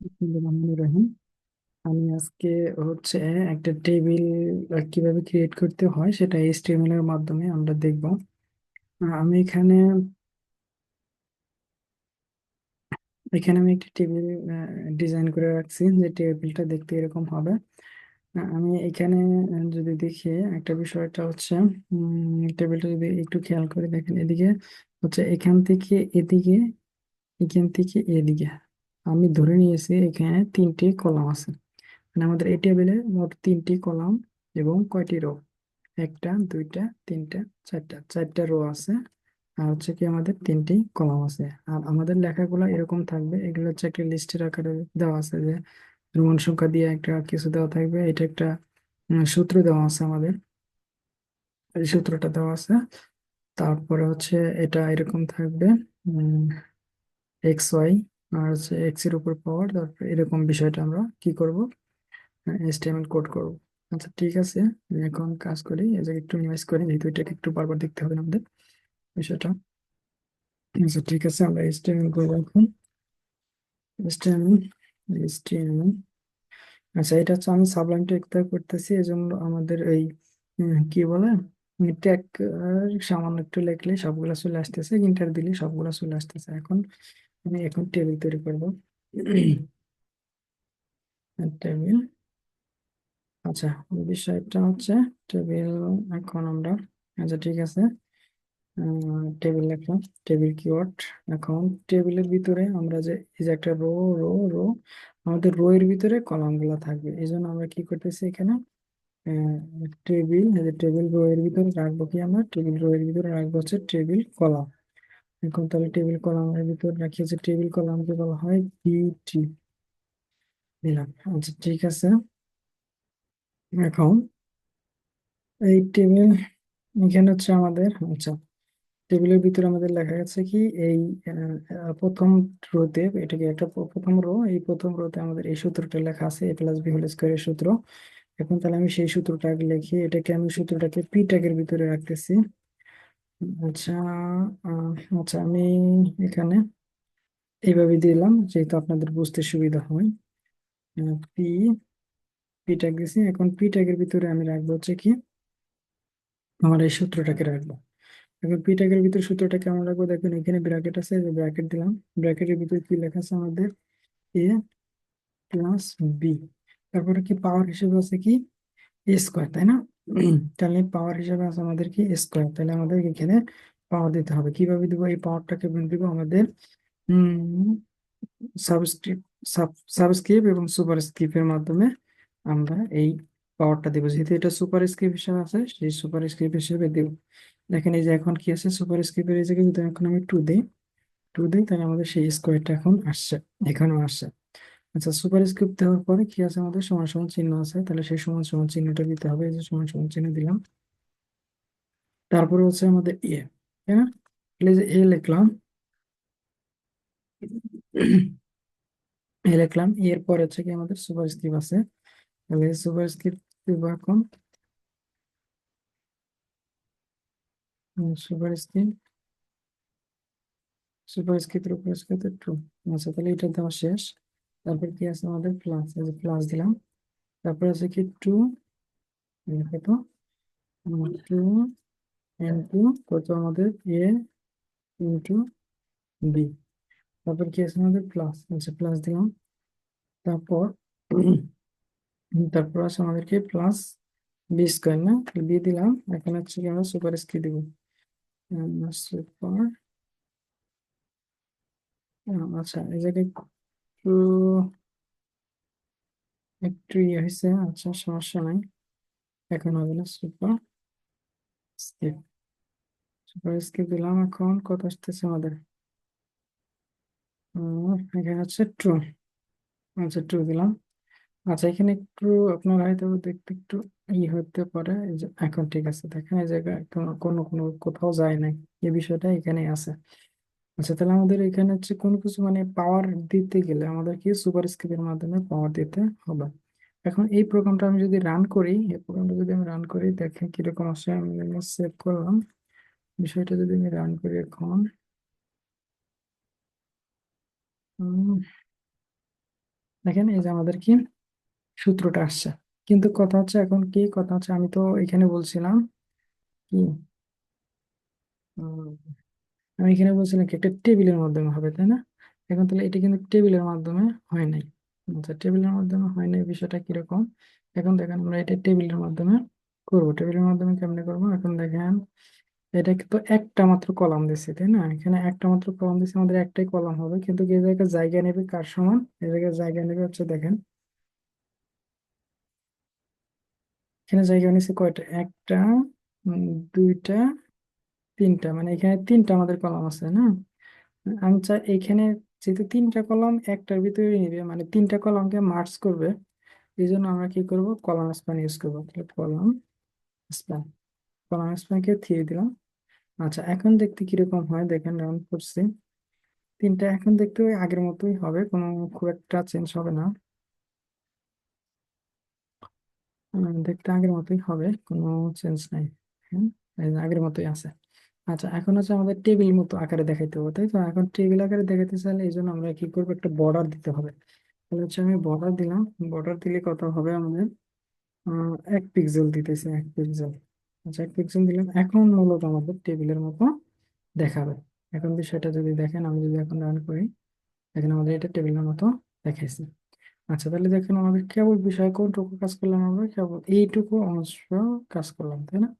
বিসমিল্লাহির রহমানির রহিম। আমি আজকে হচ্ছে একটা টেবিল কিভাবে ক্রিয়েট করতে হয় সেটা এইচটিএমএল এর মাধ্যমে আমরা দেখব। আমি এখানে এখানে আমি একটা টেবিল ডিজাইন করে রাখছি, যে টেবিলটা দেখতে এরকম হবে। আমি এখানে যদি দেখি একটা বিষয়টা হচ্ছে, টেবিলটা যদি একটু খেয়াল করে দেখেন, এদিকে হচ্ছে এখান থেকে এদিকে, এখান থেকে এদিকে আমি ধরে নিয়েছি এখানে তিনটি কলাম আছে। মানে আমাদের এই টেবিলে মোট তিনটি কলাম এবং কয়টি রো? একটা, দুইটা, তিনটা, চারটা, চারটা রো আছে। আর হচ্ছে কি আমাদের তিনটি কলাম আছে। আর আমাদের লেখাগুলো এরকম থাকবে, এগুলো হচ্ছে একটা লিস্টের আকারে দেওয়া আছে, যে রোমান সংখ্যা দিয়ে একটা কিছু দেওয়া থাকবে। এটা একটা সূত্র দেওয়া আছে আমাদের, এই সূত্রটা দেওয়া আছে। তারপরে হচ্ছে এটা এরকম থাকবে, এক্স ওয়াই, আর হচ্ছে এক্স এর উপর পাওয়ার, তারপরে এরকম বিষয়টা আমরা কি করব, এইচটিএমএল কোড করব। আচ্ছা ঠিক আছে, আমি এখন কাজ করি, এই জায়গায় একটু মিনিমাইজ করি, যেহেতু এটাকে একটু বারবার দেখতে হবে না আমাদের বিষয়টা। আচ্ছা ঠিক আছে, আমরা এইচটিএমএল করবো এখন। HTML, HTML. আচ্ছা এটা হচ্ছে আমি সাবলাইম টেক্সট করতেছি, এই জন্য আমাদের এই কি বলে ট্যাগ সামান্য একটু লিখলে সবগুলা চলে আসতেছে, ইন্টার দিলে সবগুলা চলে আসতেছে। এখন আমি এখন টেবিল তৈরি করবো। টেবিল, আচ্ছা বিষয়টা হচ্ছে টেবিল। এখন আমরা, আচ্ছা ঠিক আছে, টেবিল লিখলাম, টেবিল কিওয়ার্ড। এখন টেবিলের ভিতরে আমরা যে এই যে একটা রো, রো, রো, আমাদের রো এর ভিতরে কলাম গুলা থাকবে। এই জন্য আমরা কি করতেছি এখানে, টেবিল, টেবিল রো এর ভিতরে রাখবো কি, আমরা টেবিল রো এর ভিতরে রাখবো হচ্ছে টেবিল কলাম। এখন তাহলে টেবিল কলামের ভিতরে রাখি হচ্ছে টেবিল কলামকে বলা হয় বিটি দিলাম। আচ্ছা ঠিক আছে, এখন এই টেবিল, এখানে হচ্ছে আমাদের, আচ্ছা টেবিলের ভিতরে আমাদের লেখা আছে কি, এই প্রথম রোতে, এটাকে একটা প্রথম রো, এই প্রথম রোতে আমাদের এই সূত্রটা লেখা আছে, এ প্লাস বি হোল স্কয়ারের সূত্র। এখন তাহলে আমি সেই সূত্রটা আগে লিখি, এটাকে আমি সূত্রটাকে পি ট্যাগের ভিতরে রাখতেছি। আচ্ছা, আচ্ছা আমি এখানে এইভাবে দিলাম যেহেতু আপনাদের বুঝতে সুবিধা হয়। পি, পি ট্যাগ দিছি। এখন পি ট্যাগের ভিতরে আমি রাখবো হচ্ছে কি, আমার এই সূত্রটাকে রাখবো। এখন পি ট্যাগের ভিতরে সূত্রটা কেমন রাখবো, দেখুন এখানে ব্র্যাকেট আছে, ব্র্যাকেট দিলাম। ব্র্যাকেটের ভিতরে কি লেখা আছে আমাদের, এ প্লাস বি, তারপরে কি পাওয়ার হিসেবে আছে কি এ স্কোয়ার, তাই না? তাহলে পাওয়ার হিসেবে আছে আমাদের কি স্কোয়ার, তাহলে আমাদের এখানে পাওয়ার দিতে হবে। কিভাবে দিব এই পাওয়ারটাকে, দিব আমাদের সাবস্ক্রিপ্ট, সাবস্ক্রিপ্ট এবং সুপার স্ক্রিপ্টের মাধ্যমে আমরা এই পাওয়ারটা দেবো। যেহেতু এটা সুপার স্ক্রিপ্ট হিসেবে আছে, সেই সুপার স্ক্রিপ্ট হিসেবে দেব। দেখেন এই যে এখন কি আছে, সুপার স্ক্রিপ্টের এই জায়গায় যদি এখন আমি টু দিই, টু দিই, তাহলে আমাদের সেই স্কোয়ারটা এখন আসছে, এখানেও আসছে। আচ্ছা সুপার স্ক্রিপ্ট দেওয়ার পরে কি আছে, আমাদের সমান সমান চিহ্ন আছে, তাহলে সেই সমান সমান চিহ্নটা দিতে হবে। এই যে সমান সমান চিহ্ন দিলাম, তারপরে হচ্ছে আমাদের এ, তাই না? তাহলে এই যে এ লিখলাম, এ লিখলাম, এর পরে হচ্ছে কি আমাদের সুপার স্ক্রিপ্ট আছে, তাহলে সুপার স্ক্রিপ্ট দিব এখন। সুপার স্ক্রিপ্ট, সুপার স্ক্রিপ্টের উপর স্ক্রিপ্ট টু। আচ্ছা তাহলে এটা দেওয়া শেষ। তারপর কি আছে আমাদের প্লাস, এই যে প্লাস দিলাম। তারপর আছে কি টু, কত, টু ইন্টু কত আমাদের এ ইন্টু বি। তারপর কি আছে আমাদের প্লাস, আচ্ছা প্লাস দিলাম। তারপর তারপর আছে আমাদেরকে প্লাস বি স্কোয়ার, না বি দিলাম। এখন হচ্ছে কি আমরা সুপার স্ক্রিপ্ট দিব, সুপার। আচ্ছা এই জায়গায় একটু, একটু ইয়ে হয়েছে, আচ্ছা সমস্যা নাই, এখন হবে না। সুপার স্ক্রিপ্ট, সুপার স্ক্রিপ্ট দিলাম। এখন কত আসতেছে আমাদের, এখানে হচ্ছে টু। আচ্ছা টু দিলাম। আচ্ছা এখানে একটু আপনার হয়তো দেখতে একটু ই হতে পারে, এই যে এখন ঠিক আছে, দেখেন এই জায়গায় কোনো কোনো কোনো কোথাও যায় নাই, এই বিষয়টা এখানে আছে। আচ্ছা তাহলে আমাদের এখানে হচ্ছে কোনো কিছু মানে পাওয়ার দিতে গেলে আমাদের কি সুপার স্ক্রিপ্টের মাধ্যমে পাওয়ার দিতে হবে। এখন এই প্রোগ্রামটা আমি যদি রান করি, এই প্রোগ্রামটা যদি আমি রান করি, দেখেন কিরকম আসে। আমি সেভ করলাম বিষয়টা, যদি আমি রান করি এখন, উম, দেখেন এই যে আমাদের কি সূত্রটা আসছে। কিন্তু কথা হচ্ছে এখন কি কথা হচ্ছে, আমি তো এখানে বলছিলাম কি উম, আমি এখানে বলছিলাম কি একটা টেবিলের মাধ্যমে হবে, তাই না? এখন তাহলে এটা কিন্তু টেবিলের মাধ্যমে হয় নাই। আচ্ছা, টেবিলের মাধ্যমে হয় নাই, বিষয়টা কিরকম? এখন দেখেন আমরা এটা টেবিলের মাধ্যমে করবো। টেবিলের মাধ্যমে কেমনে করবো? এখন দেখেন এটা তো একটা মাত্র কলাম দিচ্ছে, তাই না? এখানে একটা মাত্র কলাম দিচ্ছে, আমাদের একটাই কলাম হবে, কিন্তু এই জায়গায় জায়গা নেবে কার সমান? এই জায়গায় জায়গা নেবে হচ্ছে দেখেন, এখানে জায়গা নিচ্ছে কয়টা? একটা, দুইটা, তিনটা, মানে এখানে তিনটা আমাদের কলাম আছে না? আমি চাই এখানে যেহেতু তিনটা কলাম একটার ভিতরে নিবে, মানে তিনটা কলামকে মার্জ করবে, এই জন্য আমরা কি করব? কলাম স্প্যান ইউজ করবো। তাহলে কলাম স্প্যান, কলাম স্প্যানকে থ্রি দিলাম। আচ্ছা, এখন দেখতে কিরকম হয় দেখেন, রাউন্ড করছি, তিনটা এখন দেখতে ওই আগের মতোই হবে, কোনো খুব একটা চেঞ্জ হবে না। দেখতে আগের মতোই হবে, কোনো চেঞ্জ নাই। হ্যাঁ, এই যে আগের মতোই আছে। আচ্ছা, এখন হচ্ছে আমাদের টেবিল মতো আকারে দেখাইতে হবে, তাই তো? এখন টেবিল আকারে দেখাতে চাইলে এই জন্য আমরা কি করবো? একটা বর্ডার দিতে হবে। তাহলে হচ্ছে আমি বর্ডার দিলাম। বর্ডার দিলে কত হবে আমাদের? 1 পিক্সেল দিতেছি, 1 পিক্সেল। আচ্ছা, 1 পিক্সেল দিলাম, এখন মূলত আমাদের টেবিলের মতো দেখাবে। এখন বিষয়টা যদি দেখেন, আমি যদি এখন রান করি, দেখেন আমাদের এটা টেবিলের মতো দেখাইছে। আচ্ছা, তাহলে দেখেন আমাদের কেবল বিষয় কোনটুকু কাজ করলাম? আমরা কেবল এইটুকু অংশ কাজ করলাম, তাই না?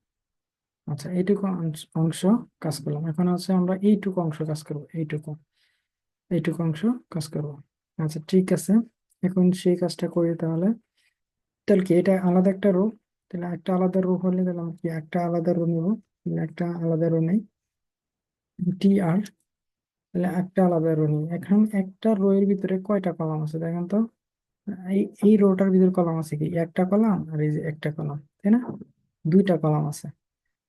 আচ্ছা, এইটুকু অংশ কাজ করলাম। এখন হচ্ছে আমরা এইটুকু অংশ কাজ করবো, এইটুকু, এইটুকু অংশ কাজ করবো। আচ্ছা, ঠিক আছে। এখন সেই কাজটা করি তাহলে। তাহলে কি এটা আলাদা একটা রো? তাহলে একটা আলাদা রো হলে তাহলে আমরা কি একটা আলাদা রো নেবো? তাহলে একটা আলাদা রো নেই, টি আর। তাহলে একটা আলাদা রো নিই। এখন একটা রো এর ভিতরে কয়টা কলাম আছে দেখেন তো? এই এই রোটার ভিতরে কলাম আছে কি? একটা কলাম, আর এই যে একটা কলাম, তাই না? দুইটা কলাম আছে।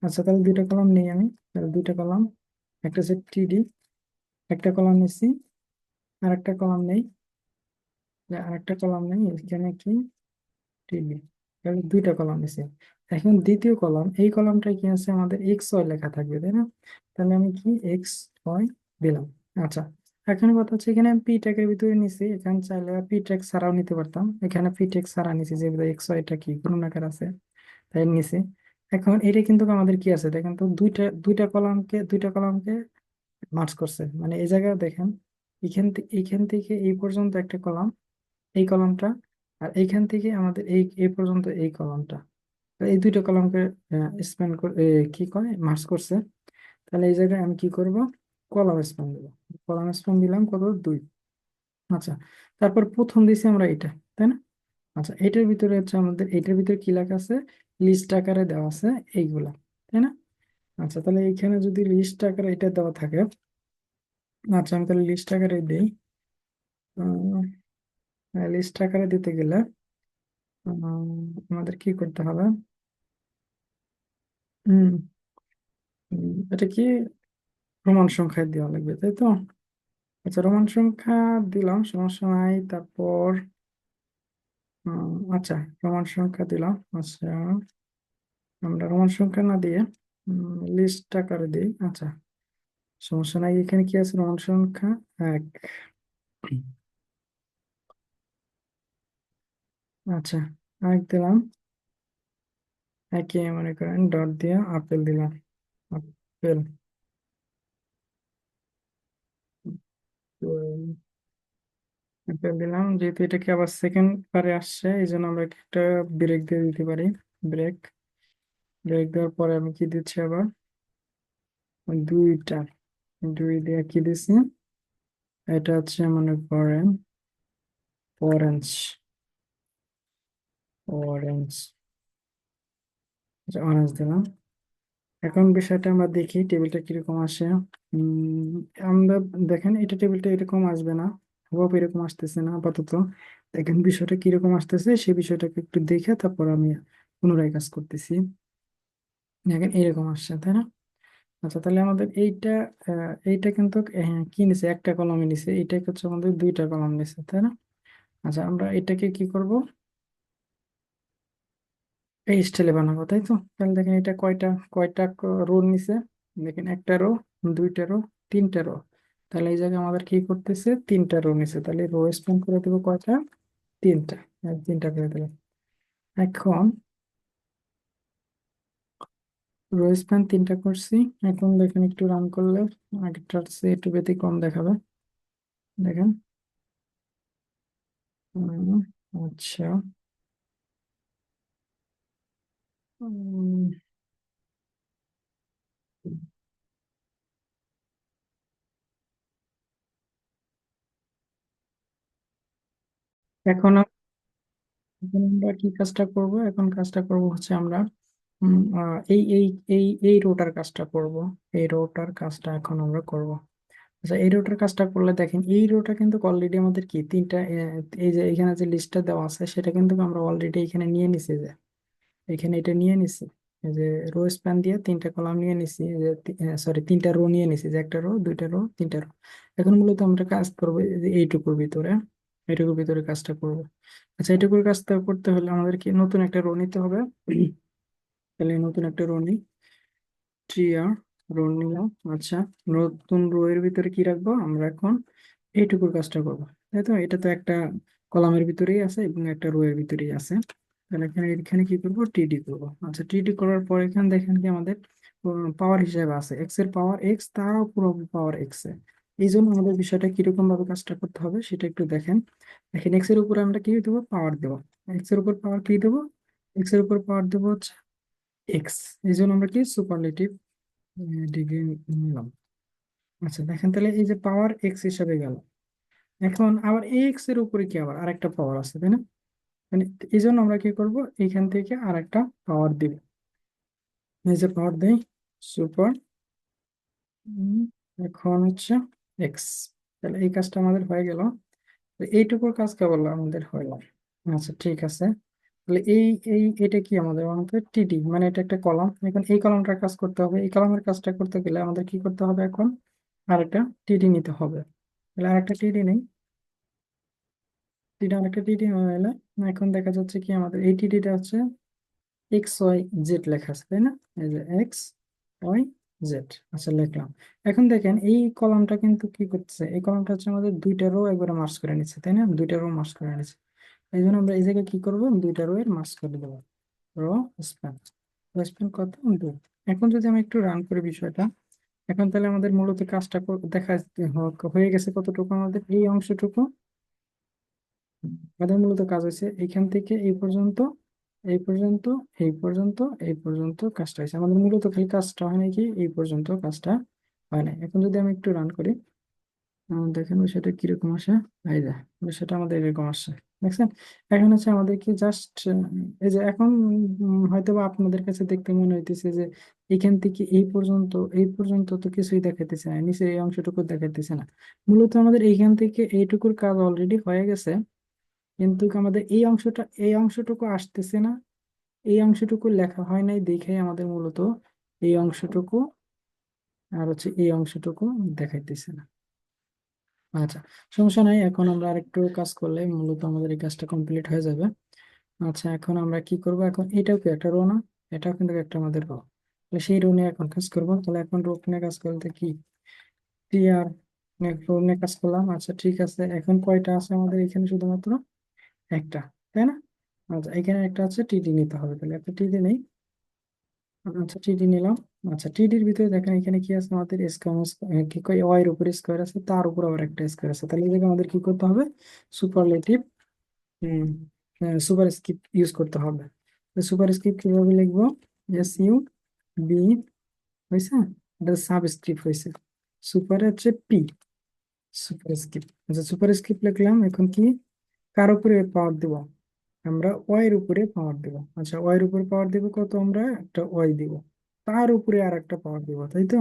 আচ্ছা, তাহলে দুইটা কলাম নেই আমি, তাহলে দুইটা কলাম, একটা হচ্ছে টিডি, একটা কলাম নিচ্ছি, আর একটা কলাম নেই, আর একটা কলাম নেই এখানে কি? টিডি, তাহলে দুইটা কলাম নিচ্ছি। এখন দ্বিতীয় কলাম, এই কলামটায় কি আছে? আমাদের এক্স ওয়াই লেখা থাকবে, তাই না? তাহলে আমি কি এক্স ওয়াই দিলাম। আচ্ছা, এখন কথা হচ্ছে এখানে আমি পি ট্যাগের ভিতরে নিছি, এখানে চাইলে পি ট্যাগ ছাড়াও নিতে পারতাম, এখানে পি ট্যাগ ছাড়া নিছি, যেহেতু এক্স ওয়াইটা কি গুণাকার আছে, তাই নিছি। এখন এটা কিন্তু আমাদের কি আছে দেখেন তো? দুইটা কলামকে মার্জ করছে, মানে এই জায়গায় দেখেন, এইখান থেকে এই পর্যন্ত একটা কলাম, এই কলামটা, আর এইখান থেকে আমাদের এই পর্যন্ত এই কলামটা, তো এই দুইটা কলামকে স্প্যান করে কি করে মার্জ করছে। তাহলে এই জায়গায় আমি কি করব? কলাম স্প্যান দেবো। কলাম স্প্যান দিলাম কত? 2। আচ্ছা, তারপর প্রথম দিছি আমরা এটা, তাই না? আচ্ছা, এটার ভিতরে হচ্ছে আমাদের, এটার ভিতরে কি লেখা আছে? লিস্ট আকারে দেওয়া আছে এইগুলা, তাই না? আচ্ছা, তাহলে এইখানে যদি লিস্ট আকারে এটা দেওয়া থাকে, আচ্ছা আমি তাহলে লিস্ট আকারে দিই। লিস্ট আকারে দিতে গেলে আমাদের কি করতে হবে? হম এটা কি রোমান সংখ্যায় দেওয়া লাগবে, তাই তো? আচ্ছা, রোমান সংখ্যা দিলাম, সমস্যা নাই। তারপর আচ্ছা, রোমান সংখ্যা দিলাম। আচ্ছা, আমরা রোমান সংখ্যা না দিয়ে লিস্ট আকারে দিই। আচ্ছা, সমস্যা নাই। এখানে কি আছে? রোমান সংখ্যা 1। আচ্ছা, 1 দিলাম। একে মনে করেন ডট দিয়ে আপেল দিলাম, আপেল। আপেল দিলাম, যেহেতু এটাকে আবার সেকেন্ড বারে আসছে, এই জন্য আমরা একটা ব্রেক দিয়ে দিতে পারি। ব্রেক, ব্রেক দেওয়ার পরে আমি কি দিচ্ছি আবার? দুইটা, দুই দিয়ে কি দিচ্ছি? এটা হচ্ছে মনে করেন অরেঞ্জ, অরেঞ্জ, অরেঞ্জ দিলাম। এখন বিষয়টা আমরা দেখি টেবিলটা কিরকম আসে। উম, আমরা দেখেন এটা টেবিলটা এরকম আসবে না, হুবহু এরকম আসতেছে না আপাতত। দেখেন বিষয়টা কিরকম আসতেছে, সেই বিষয়টাকে একটু দেখে তারপর আমি পুনরায় কাজ করতেছি। দেখেন এরকম আসছে, তাই না? আচ্ছা, তাহলে আমাদের এইটা এইটা কিন্তু হ্যাঁ কি নিছে? একটা কলামে নিছে, এইটা হচ্ছে আমাদের দুইটা কলাম নিছে, তাই না? আচ্ছা, আমরা এটাকে কি করব? এই স্টাইলে বানাবো, তাই তো? তাহলে দেখেন এটা কয়টা, কয়টা রো নিছে? দেখেন একটা রো, দুইটা রো, তিনটা রো। তাহলে এই জায়গায় আমাদের কি করতেছে? তিনটা রো নিছে। তাহলে রো স্প্যান করে দেবো কয়টা? তিনটা, তিনটা করে দিলাম। এখন রো স্প্যান তিনটা করছি। এখন দেখেন একটু রান করলে আগেরটার চেয়ে একটু ব্যতিক্রম দেখাবে। দেখেন। উম, আচ্ছা। উম, এখন এখন আমরা কি কাজটা করব? এখন কাজটা করব হচ্ছে আমরা এই এই এই এই রোটার কাজটা করব। এই রোটার কাজটা এখন আমরা করব। আচ্ছা, এই রোটার কাজটা করলে দেখেন এই রোটা কিন্তু অলরেডি আমাদের কি তিনটা এই যে এখানে যে লিস্টটা দেওয়া আছে সেটা কিন্তু আমরা অলরেডি এখানে নিয়ে নিছি। যে এখানে এটা নিয়ে নিছি, এই যে রো স্প্যান দিয়ে তিনটা কলাম নিয়ে নিছি, যে সরি তিনটা রো নিয়ে নিছি, যে একটা রো, দুইটা রো, তিনটা রো। এখন মূলত আমরা কাজ করবো এই যে এইটুকুর ভিতরে কাজটা করব। আচ্ছা, এইটুকুর কাজটা করতে হলে আমাদের কি নতুন একটা রো নিতে হবে। তাহলে নতুন একটা রো নিই, ট্রিয়ার রো নিলাম। আচ্ছা, নতুন রো এর ভিতরে কি রাখবো আমরা এখন? এইটুকুর কাজটা করবো, তাই তো? এটা তো একটা কলামের ভিতরেই আছে এবং একটা রো এর ভিতরেই আছে। তাহলে এখানে এখানে কি করবো? টিডি করবো। আচ্ছা, টিডি করার পর এখানে দেখেন কি আমাদের পাওয়ার হিসেবে আছে এক্স এর পাওয়ার এক্স, তারও পুরো পাওয়ার এক্স এ। এই জন্য আমাদের বিষয়টা কিরকম ভাবে কাজটা করতে হবে সেটা একটু দেখেন। দেখেন, এক্স এর উপরে আমরা কি দেবো? পাওয়ার দেবো। এক্স এর উপর পাওয়ার কি দেবো? এক্স এর উপর পাওয়ার দেবো হচ্ছে এক্স। এই জন্য আমরা কি সুপারলেটিভ ডিগ্রি নিলাম। আচ্ছা, দেখেন তাহলে এই যে পাওয়ার এক্স হিসাবে গেল। এখন আবার এই এক্স এর উপরে কি আবার আরেকটা পাওয়ার আছে, তাই না? মানে এই জন্য আমরা কি করব? এইখান থেকে আরেকটা পাওয়ার দিব। এই যে পাওয়ার দেই, সুপার এখন হচ্ছে এক্স। তাহলে এই কাজটা আমাদের হয়ে গেল। তো এইটুকুর কাজ কেবল আমাদের হলো। আচ্ছা, ঠিক আছে। তাহলে এটা কি আমাদের আমাদের টিডি, মানে এটা একটা কলাম। এখন এই কলামটার কাজ করতে হবে। এই কলামের কাজটা করতে গেলে আমাদের কি করতে হবে এখন? আরেকটা টিডি নিতে হবে। তাহলে আরেকটা টিডি নেই। আরেকটা টিডি হলে এখন দেখা যাচ্ছে কি আমাদের এই টিডিটা হচ্ছে এক্স ওয়াই জেড লেখা আছে, তাই না? এই যে এক্স ওয়াই জেড। আচ্ছা, লিখলাম। এখন দেখেন এই কলামটা কিন্তু কি করতেছে? এই কলামটা হচ্ছে আমাদের দুইটা রো একবারে মার্জ করে নিচ্ছে, তাই না? দুইটা রো মার্জ করে নিচ্ছে। এই জন্য আমরা এই জায়গায় কি করবো? দুইটা রো এর মার্জ করে দেবো। রো স্প্যান, স্প্যান কত? দুই। এখন যদি আমি একটু রান করি বিষয়টা, এখন তাহলে আমাদের মূলত কাজটা দেখা হয়ে গেছে কতটুকু? আমাদের এই অংশটুকু আমাদের মূলত কাজ হয়েছে এইখান থেকে এই পর্যন্ত, এই পর্যন্ত, এই পর্যন্ত, এই পর্যন্ত কাজটা হয়েছে আমাদের। মূলত খালি কাজটা হয় নাকি এই পর্যন্ত কাজটা হয় না। এখন যদি আমি একটু রান করি, দেখেন সেটা কিরকম আসে। এই যে সেটা আমাদের এরকম আসছে, দেখছেন? এখন হচ্ছে আমাদের কি জাস্ট এই যে এখন হয়তো বা আপনাদের কাছে দেখতে মনে হইতেছে যে এখান থেকে এই পর্যন্ত তো কিছুই দেখাইতেছে না, নিচে এই অংশটুকু দেখাইতেছে না। মূলত আমাদের এইখান থেকে এইটুকুর কাজ অলরেডি হয়ে গেছে, কিন্তু আমাদের এই অংশটুকু আসতেছে না। এই অংশটুকু লেখা হয় নাই দেখে আমাদের মূলত এই অংশটুকু আর হচ্ছে এই অংশটুকু দেখাইতেছে না। আচ্ছা, সমস্যা নাই। এখন আমরা আরেকটু কাজ করলে মূলত আমাদের এই কাজটা কমপ্লিট হয়ে যাবে। আচ্ছা, এখন আমরা কি করব? এখন এটাও কি একটা রো না? এটাও কিন্তু একটা আমাদের রো। তাহলে সেই রো নিয়ে এখন কাজ করবো। তাহলে এখন রো নিয়ে কাজ করতে কি আর রো নিয়ে কাজ করলাম। আচ্ছা, ঠিক আছে। এখন কয়টা আছে আমাদের এখানে? শুধুমাত্র একটা, তাই না? আচ্ছা, এখানে একটা আছে, টিডি নিতে হবে। তাহলে একটা টিডি নেই। আচ্ছা, টিডি নিলাম। আচ্ছা, টিডির ভিতরে দেখেন এখানে কি আছে আমাদের? স্কোয়ার, কি কয় ওয়াই এর উপরে স্কোয়ার আছে, তার উপর আবার একটা স্কোয়ার আছে। তাহলে এই জায়গায় আমাদের কি করতে হবে? সুপারলেটিভ সুপার স্ক্রিপ্ট ইউজ করতে হবে। সুপার স্ক্রিপ্ট কিভাবে লিখবো? এস ইউ বি, হয়েছে? এটা সাবস্ক্রিপ্ট হয়েছে। সুপার হচ্ছে পি, সুপার স্ক্রিপ্ট। আচ্ছা, সুপার স্ক্রিপ্ট লিখলাম। এখন কি কার উপরে পাওয়ার দিব? আমরা ওয়াই এর উপরে পাওয়ার দিব। আচ্ছা, ওয়াই এর উপরে পাওয়ার দিব কত? আমরা একটা ওয়াই দিব। তার উপরে আর একটা পাওয়ার দিব, তাই তো?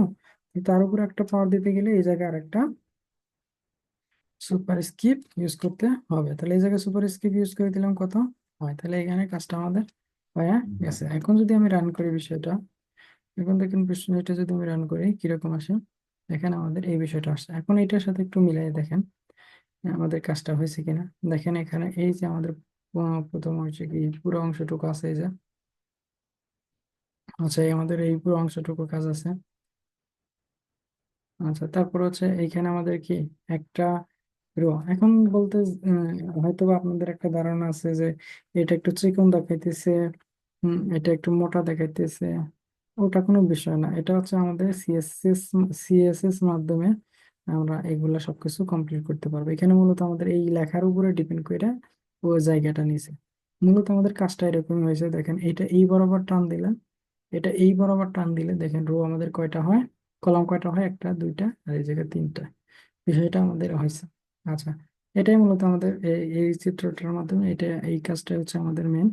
তার উপরে একটা পাওয়ার দিতে গেলে এই জায়গায় আর একটা সুপার স্ক্রিপ্ট ইউজ করতে হবে। তাহলে এই জায়গায় সুপার স্ক্রিপ্ট ইউজ করে দিলাম কত হয়। তাহলে এখানে কাজটা আমাদের হয়ে গেছে। এখন যদি আমি রান করি বিষয়টা, এখন দেখেন এটা যদি আমি রান করি কিরকম আসে। দেখেন আমাদের এই বিষয়টা আসছে। এখন এটার সাথে একটু মিলাই দেখেন আমাদের কাজটা হয়েছে কিনা। দেখেন এখানে এই যে আমাদের প্রথম হচ্ছে কি পুরো অংশটুকু আছে, এই যে। আচ্ছা, এই আমাদের এই পুরো অংশটুকু কাজ আছে। আচ্ছা, তারপর হচ্ছে এইখানে আমাদের কি একটা রো এখন বলতে হয়তো বা আপনাদের একটা ধারণা আছে যে এটা একটু চিকন দেখাইতেছে, এটা একটু মোটা দেখাইতেছে। ওটা কোনো বিষয় না, এটা হচ্ছে আমাদের সিএসএস মাধ্যমে আমরা এগুলা সবকিছু কমপ্লিট করতে পারবো। এখানে মূলত আমাদের এই লেখার উপরে ডিপেন্ড করে ও জায়গাটা নিছে। মূলত আমাদের কাজটা এরকমই হয়েছে, দেখেন এটা এই বরাবর টান দিলে, এটা এই বরাবর টান দিলে দেখেন রো আমাদের কয়টা হয়, কলাম কয়টা হয়, একটা দুইটা আর এই জায়গায় তিনটা। বিষয়টা আমাদের হয়েছে। আচ্ছা, এটাই মূলত আমাদের এই চিত্রটার মাধ্যমে এটা এই কাজটা হচ্ছে আমাদের মেন।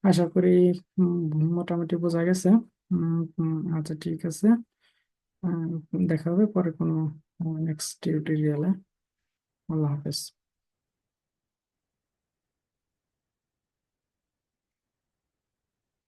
আশা করি উম, মোটামুটি বোঝা গেছে। আচ্ছা ঠিক আছে। দেখা হবে পরে কোনো নেক্সট টিউটোরিয়ালে। আল্লাহ হাফেজ।